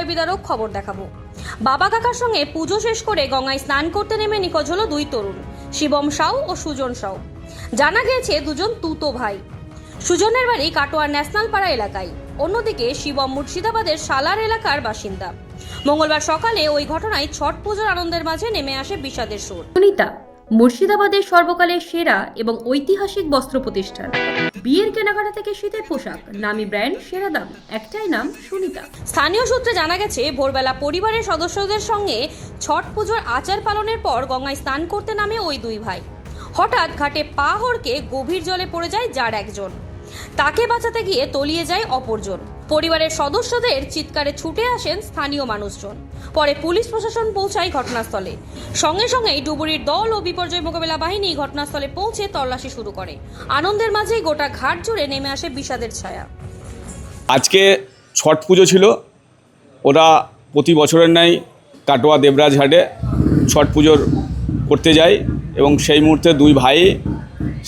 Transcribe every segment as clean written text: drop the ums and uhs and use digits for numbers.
বিদারক খবর দেখাবো। বাবা কাকার সঙ্গে পুজো শেষ করে গঙ্গায় স্নান করতে নেমে নিখোঁজ হলো দুই তরুণ, শিবম সাউ ও সুজন সাউ। জানা গেছে দুজন তুতো ভাই। সুজনের বাড়ি কাটোয়া ন্যাশনাল পাড়া এলাকায়, অন্যদিকে শিবম মুর্শিদাবাদের সালার এলাকার বাসিন্দা। মঙ্গলবার সকালে ওই ঘটনায় ছট পুজোর আনন্দের মাঝে নেমে আসে বিষাদের সুর। সুনিতা মুর্শিদাবাদের সর্বকালের সেরা এবং ঐতিহাসিক বস্ত্র প্রতিষ্ঠান। বিয়ের কেনাকাটা থেকে শীতের পোশাক, নামি ব্র্যান্ড, সেরা দাম, একটাই নাম সুনিতা। স্থানীয় সূত্রে জানা গেছে ভোরবেলা পরিবারের সদস্যদের সঙ্গে ছট পুজোর আচার পালনের পর গঙ্গায় স্নান করতে নামে ওই দুই ভাই। হঠাৎ ঘাটে পা হড়কে গভীর জলে পড়ে যায় যার একজন, তাকে বাঁচাতে গিয়ে তলিয়ে যায় অপরজন। পরিবারের সদস্যদের চিৎকারে ছুটে আসেন স্থানীয় মানুষজন। পরে পুলিশ প্রশাসন পৌঁছায় ঘটনাস্থলে। সঙ্গে সঙ্গেই ডুবুরির দল ও বিপর্যয় মোকাবেলা বাহিনী ঘটনাস্থলে পৌঁছে তল্লাশি শুরু করে। আনন্দের মাঝেই গোটা ঘাট জুড়ে নেমে আসে বিষাদের ছায়া। আজকে ছট পুজো ছিল। ওরা প্রতি বছরের ন্যায় কাটোয়া দেবরাজ ঘাটে ছট পুজোর করতে যায় এবং সেই মুহূর্তে দুই ভাই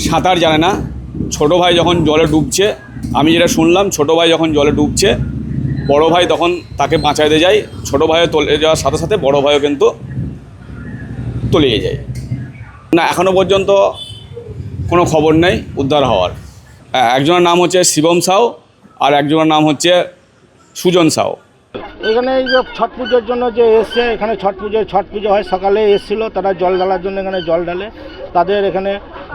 সাঁতার জানে না। ছোটো ভাই যখন জলে ডুবছে, আমি যেটা শুনলাম, ছোটো ভাই যখন জলে ডুবছে, বড় ভাই তখন তাকে বাঁচাইতে যায়। ছোটো ভাইও তলিয়ে যাওয়ার সাথে সাথে বড় ভাইও কিন্তু তলিয়ে যায়। না, এখনও পর্যন্ত কোনো খবর নেই উদ্ধার হওয়ার। একজনের নাম হচ্ছে শিবম সাউ আর একজনের নাম হচ্ছে সুজন সাউ। এখানে এই যে ছট পুজোর জন্য যে এসছে, এখানে ছট পুজো হয়, সকালে এসেছিলো তারা জল ঢালার জন্য। এখানে জল ঢালে, তাদের এখানে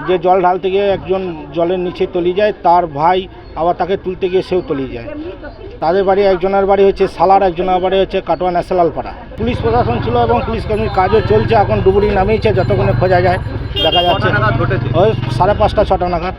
যে জল ঢালতে গিয়ে একজন জলের নিচে তলিয়ে যায়, তার ভাই আবার তাকে তুলতে গিয়ে সেও তলিয়ে যায়। তাদের বাড়ি, একজনের বাড়ি হচ্ছে সালার, একজনের বাড়ি হচ্ছে কাটোয়া ন্যাশনাল পাড়া। পুলিশ প্রশাসন ছিল এবং পুলিশ কর্মীর কাজও চলছে। এখন ডুবুরি নামিয়েছে, যতক্ষণে খোঁজা যায় দেখা যাচ্ছে। ওই 5:30 6টা নাগাদ।